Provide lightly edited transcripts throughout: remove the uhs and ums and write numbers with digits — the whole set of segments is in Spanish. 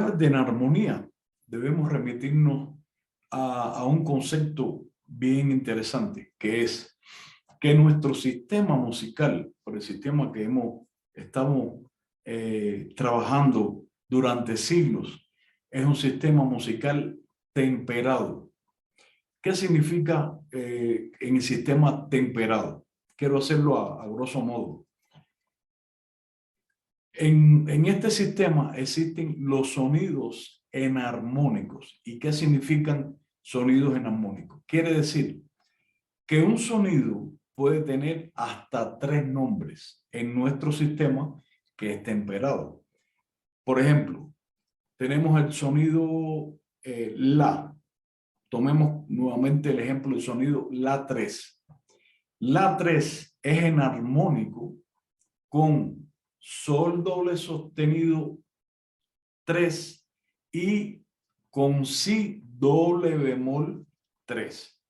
hablar de enarmonía, debemos remitirnos a un concepto bien interesante, que es que nuestro sistema musical, por el sistema que estamos trabajando durante siglos, es un sistema musical temperado. ¿Qué significa en el sistema temperado? Quiero hacerlo a grosso modo. En este sistema existen los sonidos enarmónicos. ¿Y qué significan sonidos enarmónicos? Quiere decir que un sonido puede tener hasta 3 nombres en nuestro sistema que es temperado. Por ejemplo, tenemos el sonido La. Tomemos nuevamente el ejemplo del sonido La3. La3 es enarmónico con Sol doble sostenido 3 y con Si doble bemol 3.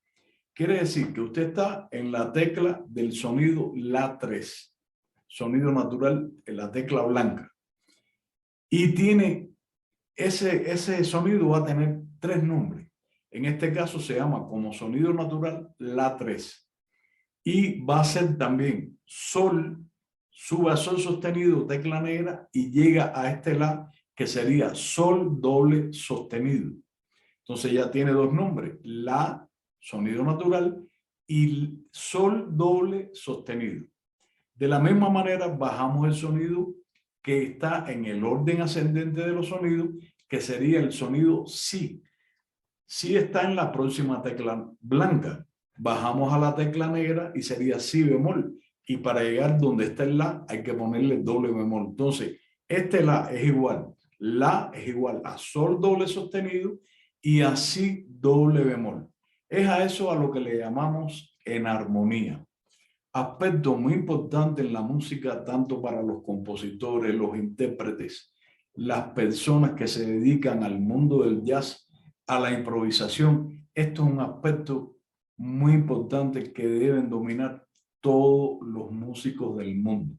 Quiere decir que usted está en la tecla del sonido La3, sonido natural en la tecla blanca. Y tiene ese sonido va a tener 3 nombres. En este caso se llama como sonido natural La3. Y va a ser también Sol, sube a Sol sostenido, tecla negra, y llega a este La, que sería Sol doble sostenido. Entonces ya tiene 2 nombres, La, sonido natural, y Sol doble sostenido. De la misma manera bajamos el sonido que está en el orden ascendente de los sonidos, que sería el sonido Si. Si está en la próxima tecla blanca. Bajamos a la tecla negra y sería Si bemol. Y para llegar donde está el La hay que ponerle doble bemol. Entonces, este La es igual. La es igual a Sol doble sostenido y a Si doble bemol. Es a eso a lo que le llamamos enarmonía. Aspecto muy importante en la música, tanto para los compositores, los intérpretes, las personas que se dedican al mundo del jazz, a la improvisación. Esto es un aspecto muy importante que deben dominar todos los músicos del mundo.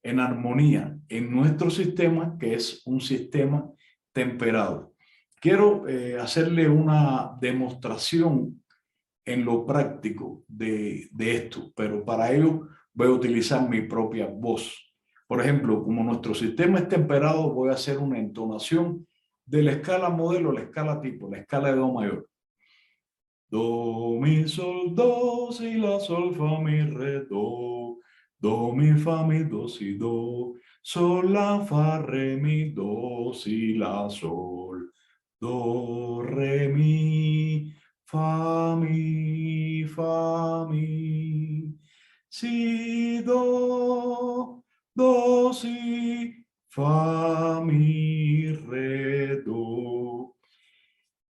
En armonía, en nuestro sistema, que es un sistema temperado. Quiero hacerle una demostración en lo práctico de esto, pero para ello voy a utilizar mi propia voz. Por ejemplo, como nuestro sistema es temperado, voy a hacer una entonación de la escala modelo, la escala tipo, la escala de Do mayor. Do, mi, sol, do, si, la, sol, fa, mi, re, do. Do, mi, fa, mi, do, si, do. Sol, la, fa, re, mi, do, si, la, sol. Do, re, mi, fa, mi, fa, mi. Si, do, si, fa, mi, re, do.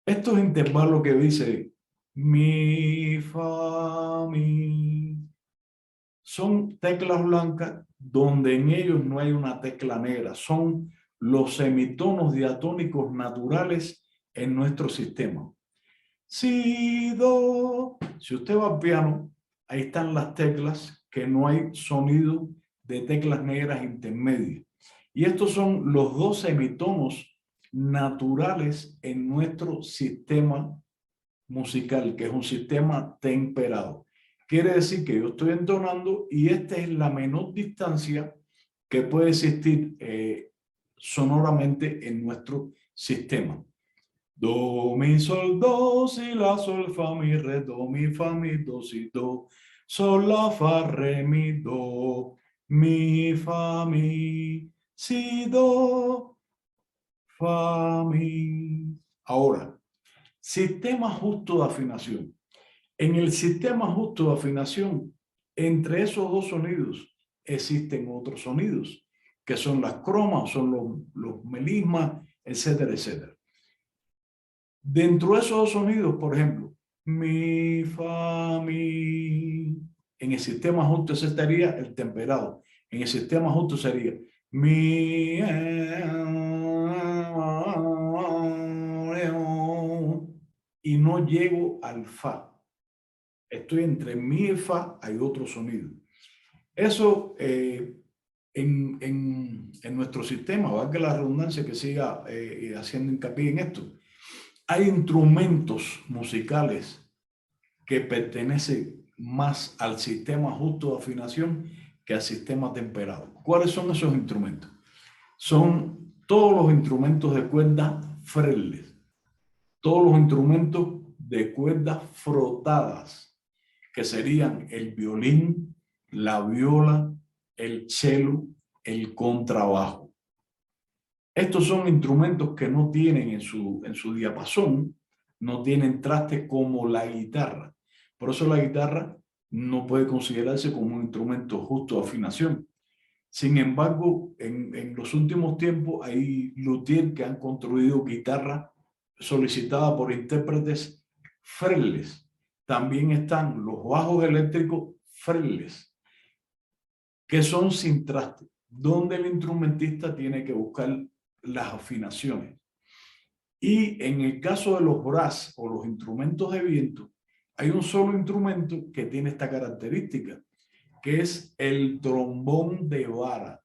Estos intervalos que dice mi, fa, mi, son teclas blancas donde en ellos no hay una tecla negra. Son los semitonos diatónicos naturales en nuestro sistema. Si, do. Si usted va al piano, ahí están las teclas que no hay sonido de teclas negras intermedias. Y estos son los 2 semitonos naturales en nuestro sistema musical, que es un sistema temperado. Quiere decir que yo estoy entonando y esta es la menor distancia que puede existir sonoramente en nuestro sistema. Do, mi, sol, do, si, la, sol, fa, mi, re, do, mi, fa, mi, do, si, do, sol, la, fa, re, mi, do, mi, fa, mi, si, do, fa, mi. Ahora, sistema justo de afinación. En el sistema justo de afinación, entre esos 2 sonidos existen otros sonidos, que son las cromas, son los melismas, etcétera, etcétera. Dentro de esos 2 sonidos, por ejemplo, mi, fa, mi, en el sistema justo ese estaría el temperado. En el sistema justo sería mi, y no llego al fa. Estoy entre mi y fa, hay otro sonido. Eso en nuestro sistema, valga la redundancia que siga haciendo hincapié en esto, hay instrumentos musicales que pertenecen más al sistema justo de afinación que al sistema temperado. ¿Cuáles son esos instrumentos? Son todos los instrumentos de cuerdas fretless, todos los instrumentos de cuerdas frotadas, que serían el violín, la viola, el cello, el contrabajo. Estos son instrumentos que no tienen en su diapasón, no tienen traste como la guitarra. Por eso la guitarra no puede considerarse como un instrumento justo de afinación. Sin embargo, en los últimos tiempos hay luthiers que han construido guitarras solicitadas por intérpretes fretless. También están los bajos eléctricos fretless, que son sin traste, donde el instrumentista tiene que buscar las afinaciones. Y en el caso de los brass o los instrumentos de viento, hay un solo instrumento que tiene esta característica, que es el trombón de vara.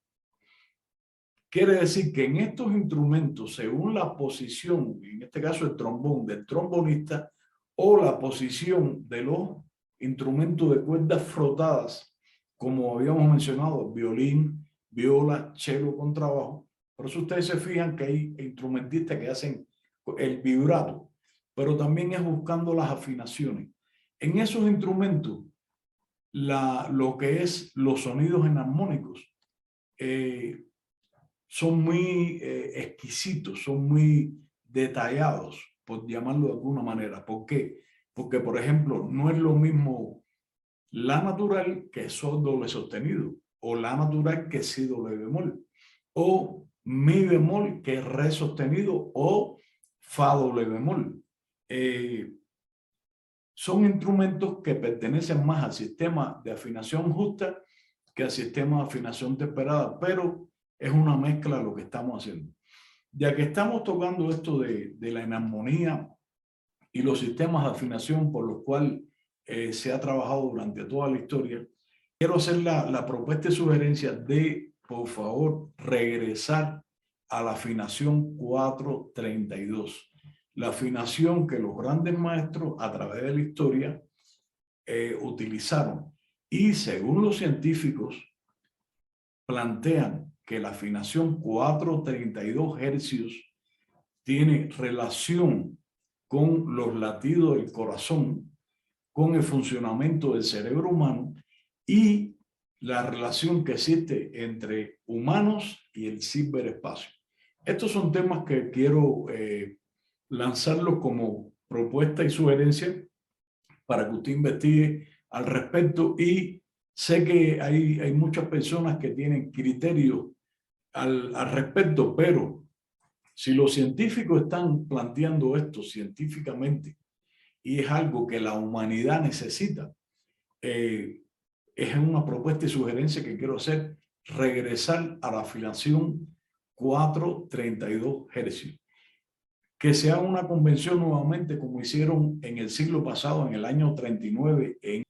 Quiere decir que en estos instrumentos, según la posición, en este caso el trombón del trombonista, o la posición de los instrumentos de cuerdas frotadas, como habíamos mencionado, violín, viola, cello, contrabajo. Por eso ustedes se fijan que hay instrumentistas que hacen el vibrato, pero también es buscando las afinaciones. En esos instrumentos, lo que es los sonidos enarmónicos son muy exquisitos, son muy detallados, por llamarlo de alguna manera. ¿Por qué? Porque, por ejemplo, no es lo mismo la natural que sol doble sostenido, o la natural que si doble bemol, o mi bemol que re sostenido, o fa doble bemol. Son instrumentos que pertenecen más al sistema de afinación justa que al sistema de afinación temperada, pero es una mezcla lo que estamos haciendo. Ya que estamos tocando esto de la enarmonía y los sistemas de afinación por los cuales se ha trabajado durante toda la historia, quiero hacer la propuesta y sugerencia de, por favor, regresar a la afinación 432. La afinación que los grandes maestros a través de la historia utilizaron. Y según los científicos, plantean que la afinación 432 hercios tiene relación con los latidos del corazón, con el funcionamiento del cerebro humano y la relación que existe entre humanos y el ciberespacio. Estos son temas que quiero lanzarlos como propuesta y sugerencia para que usted investigue al respecto, y sé que hay muchas personas que tienen criterios al respecto, pero si los científicos están planteando esto científicamente y es algo que la humanidad necesita, es una propuesta y sugerencia que quiero hacer: regresar a la afinación 432 hercios. Que se haga una convención nuevamente como hicieron en el siglo pasado, en el año 39, en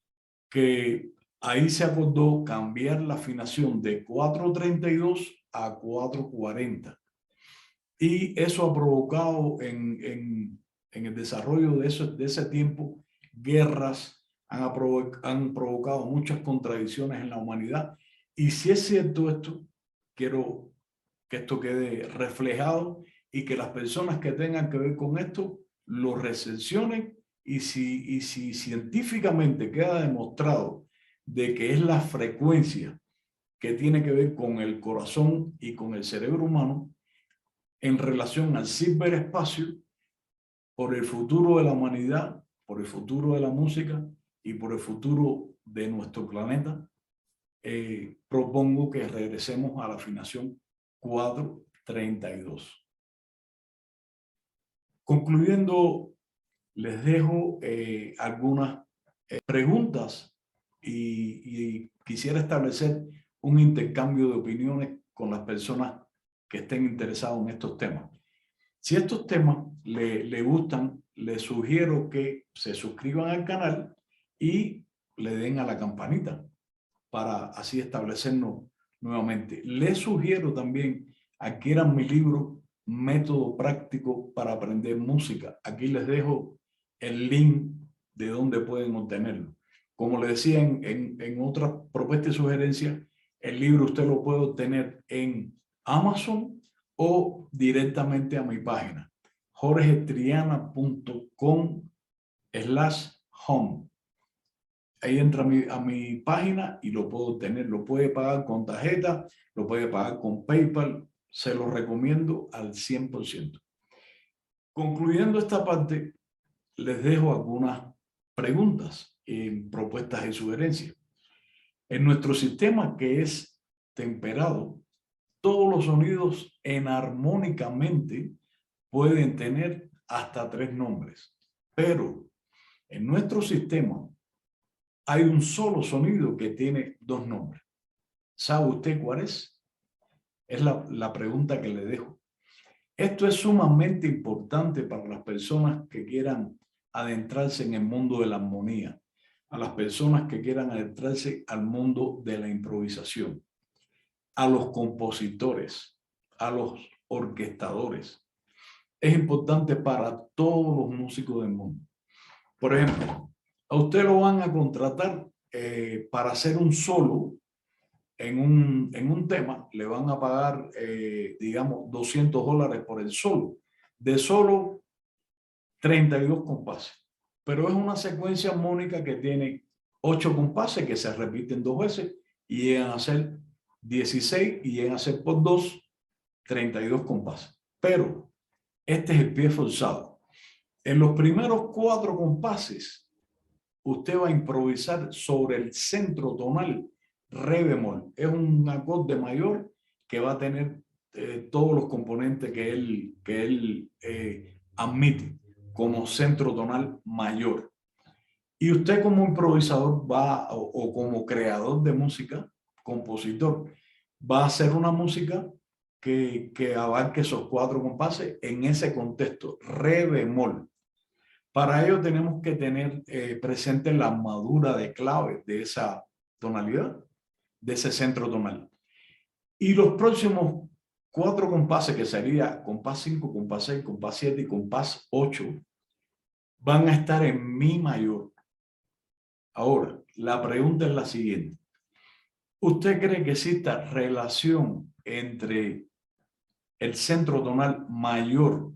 que ahí se acordó cambiar la afinación de 432 a 440. Y eso ha provocado en el desarrollo de ese tiempo guerras, han provocado muchas contradicciones en la humanidad. Y si es cierto esto, quiero que esto quede reflejado y que las personas que tengan que ver con esto lo recepcionen, y si científicamente queda demostrado de que es la frecuencia que tiene que ver con el corazón y con el cerebro humano en relación al ciberespacio, por el futuro de la humanidad, por el futuro de la música y por el futuro de nuestro planeta, propongo que regresemos a la afinación 432. Concluyendo, les dejo algunas preguntas y quisiera establecer un intercambio de opiniones con las personas que estén interesados en estos temas. Si estos temas le gustan, les sugiero que se suscriban al canal y le den a la campanita para así establecernos nuevamente. Les sugiero también adquieran mi libro Método Práctico para Aprender Música. Aquí les dejo el link de donde pueden obtenerlo. Como les decía en otras propuestas y sugerencias, el libro usted lo puede obtener en Amazon o directamente a mi página, jorgetriana.com/home. Ahí entra a mi página y lo puedo obtener. Lo puede pagar con tarjeta, lo puede pagar con PayPal. Se lo recomiendo al 100%. Concluyendo esta parte, les dejo algunas preguntas, propuestas y sugerencias. En nuestro sistema, que es temperado, todos los sonidos enarmónicamente pueden tener hasta 3 nombres. Pero en nuestro sistema hay un solo sonido que tiene 2 nombres. ¿Sabe usted cuál es? Es la pregunta que le dejo. Esto es sumamente importante para las personas que quieran adentrarse en el mundo de la armonía, a las personas que quieran adentrarse al mundo de la improvisación, a los compositores, a los orquestadores. Es importante para todos los músicos del mundo. Por ejemplo, a usted lo van a contratar para hacer un solo en un tema, le van a pagar, digamos, $200 por el solo, de solo 32 compases. Pero es una secuencia armónica que tiene 8 compases que se repiten 2 veces y llegan a ser 16 y llegan a ser por 2, 32 compases. Pero este es el pie forzado. En los primeros 4 compases, usted va a improvisar sobre el centro tonal re bemol. Es un acorde mayor que va a tener todos los componentes que él admite como centro tonal mayor. Y usted como improvisador va, o como creador de música, compositor, va a hacer una música que abarque esos 4 compases en ese contexto, re bemol. Para ello tenemos que tener presente la armadura de claves de esa tonalidad, de ese centro tonal. Y los próximos 4 compases, que sería compás 5, compás 6, compás 7 y compás 8, van a estar en mi mayor. Ahora, la pregunta es la siguiente. ¿Usted cree que exista relación entre el centro tonal mayor?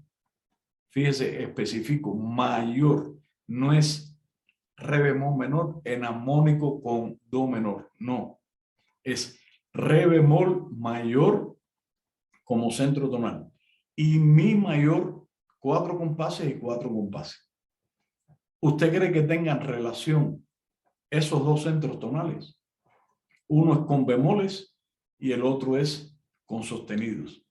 Fíjese, específico, mayor, no es re bemol menor enarmónico con do menor, no, es re bemol mayor como centro tonal y mi mayor, 4 compases y 4 compases. ¿Usted cree que tengan relación esos 2 centros tonales? Uno es con bemoles y el otro es con sostenidos.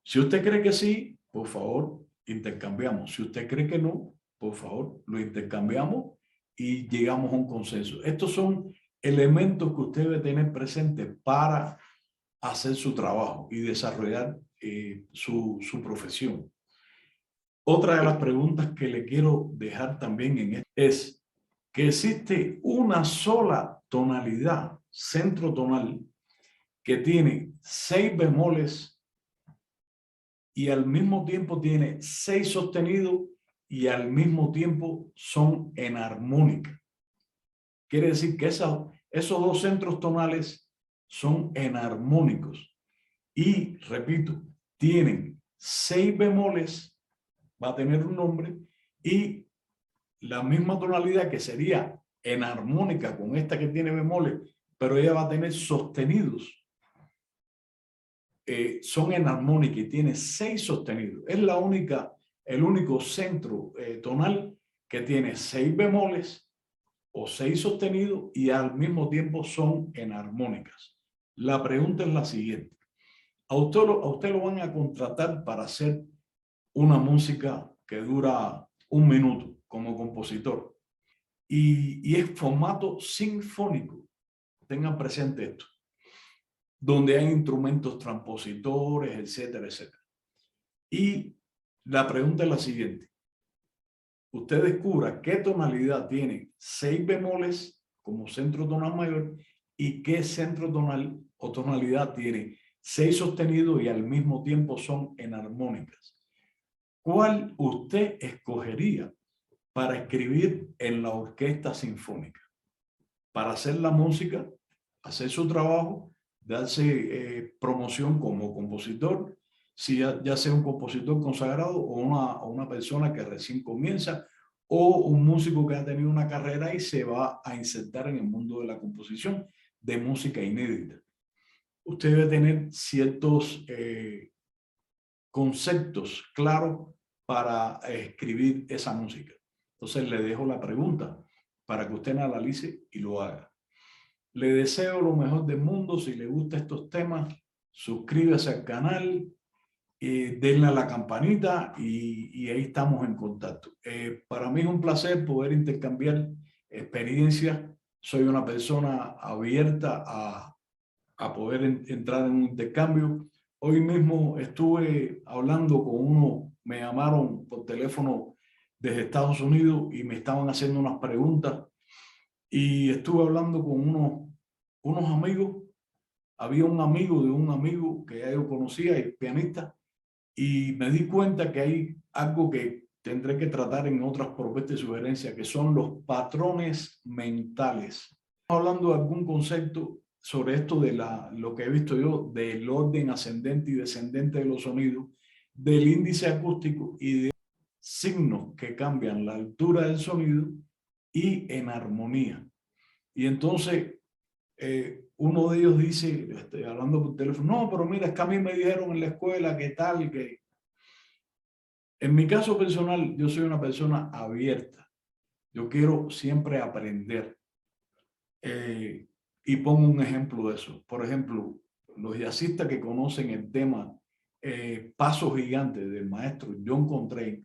Si usted cree que sí, por favor, intercambiamos. Si usted cree que no, por favor, lo intercambiamos y llegamos a un consenso. Estos son elementos que usted debe tener presente para hacer su trabajo y desarrollar su profesión. Otra de las preguntas que le quiero dejar también en esto es que existe una sola tonalidad, centro tonal, que tiene 6 bemoles y al mismo tiempo tiene 6 sostenidos y al mismo tiempo son enarmónicas. Quiere decir que esos 2 centros tonales son enarmónicos y, repito, tienen 6 bemoles, va a tener un nombre, y la misma tonalidad que sería enarmónica con esta que tiene bemoles, pero ella va a tener sostenidos. Son enarmónicas y tiene 6 sostenidos. Es el único centro tonal que tiene 6 bemoles o 6 sostenidos y al mismo tiempo son enarmónicas. La pregunta es la siguiente. A usted lo van a contratar para hacer una música que dura 1 minuto como compositor y es formato sinfónico. Tengan presente esto, donde hay instrumentos transpositores, etcétera, etcétera. Y la pregunta es la siguiente. Usted descubra qué tonalidad tiene 6 bemoles como centro tonal mayor y qué centro tonal o tonalidad tiene 6 sostenidos y al mismo tiempo son enarmónicas. ¿Cuál usted escogería para escribir en la orquesta sinfónica? Para hacer la música, hacer su trabajo, darse promoción como compositor, si ya sea un compositor consagrado o una persona que recién comienza, o un músico que ha tenido una carrera y se va a insertar en el mundo de la composición de música inédita. Usted debe tener ciertos conceptos claros para escribir esa música. Entonces le dejo la pregunta para que usted la analice y lo haga. Le deseo lo mejor del mundo. Si le gustan estos temas, suscríbase al canal, denle a la campanita y ahí estamos en contacto. Para mí es un placer poder intercambiar experiencias. Soy una persona abierta a poder entrar en un intercambio. Hoy mismo estuve hablando con uno, me llamaron por teléfono desde Estados Unidos y me estaban haciendo unas preguntas y estuve hablando con unos amigos. Había un amigo de un amigo que ya yo conocía, el pianista, y me di cuenta que hay algo que tendré que tratar en otras propuestas y sugerencias, que son los patrones mentales. Estamos hablando de algún concepto sobre esto de lo que he visto yo, del orden ascendente y descendente de los sonidos, del índice acústico y de signos que cambian la altura del sonido y en armonía. Y entonces uno de ellos dice, hablando por teléfono, no, pero mira, es que a mí me dijeron en la escuela que tal, que... En mi caso personal, yo soy una persona abierta. Yo quiero siempre aprender. Y pongo un ejemplo de eso. Por ejemplo, los jazzistas que conocen el tema Paso Gigante del maestro John Coltrane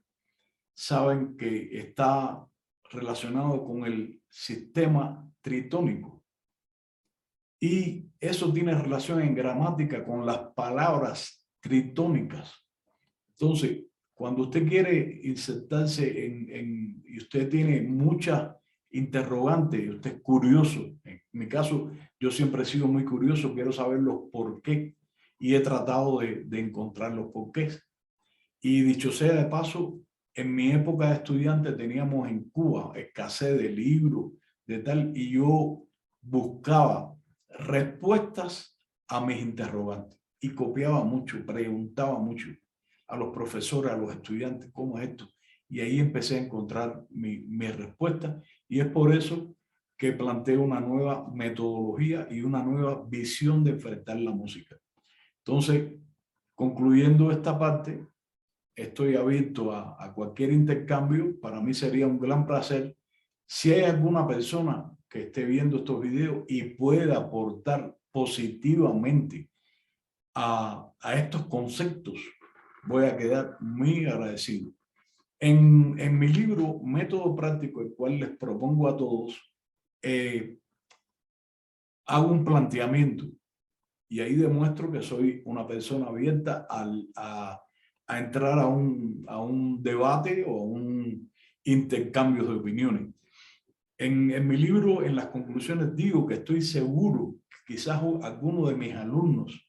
saben que está relacionado con el sistema tritónico. Y eso tiene relación en gramática con las palabras tritónicas. Entonces, cuando usted quiere insertarse y usted tiene muchas interrogantes, y usted es curioso, en mi caso, yo siempre he sido muy curioso, quiero saber los por qué y he tratado de encontrar los porqués. Y dicho sea de paso, en mi época de estudiante teníamos en Cuba escasez de libros, de tal, y yo buscaba respuestas a mis interrogantes y copiaba mucho, preguntaba mucho a los profesores, a los estudiantes, ¿cómo es esto? Y ahí empecé a encontrar mi respuesta y es por eso que planteo una nueva metodología y una nueva visión de enfrentar la música. Entonces, concluyendo esta parte, estoy abierto a cualquier intercambio. Para mí sería un gran placer. Si hay alguna persona que esté viendo estos videos y pueda aportar positivamente a estos conceptos, voy a quedar muy agradecido. En mi libro, Método Práctico, el cual les propongo a todos, hago un planteamiento y ahí demuestro que soy una persona abierta a entrar a un debate o a un intercambio de opiniones. En mi libro, en las conclusiones, digo que estoy seguro que quizás alguno de mis alumnos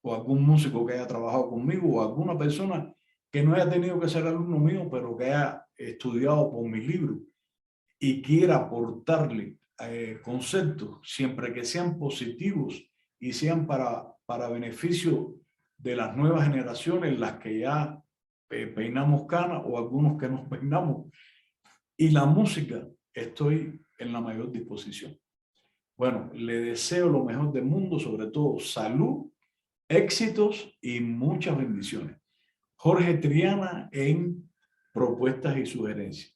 o algún músico que haya trabajado conmigo o alguna persona que no haya tenido que ser alumno mío, pero que haya estudiado por mi libro y quiera aportarle conceptos, siempre que sean positivos y sean para beneficio de las nuevas generaciones, las que ya peinamos canas o algunos que nos peinamos. Y la música, estoy en la mayor disposición. Bueno, le deseo lo mejor del mundo, sobre todo salud, éxitos y muchas bendiciones. Jorge Triana en Propuestas y Sugerencias.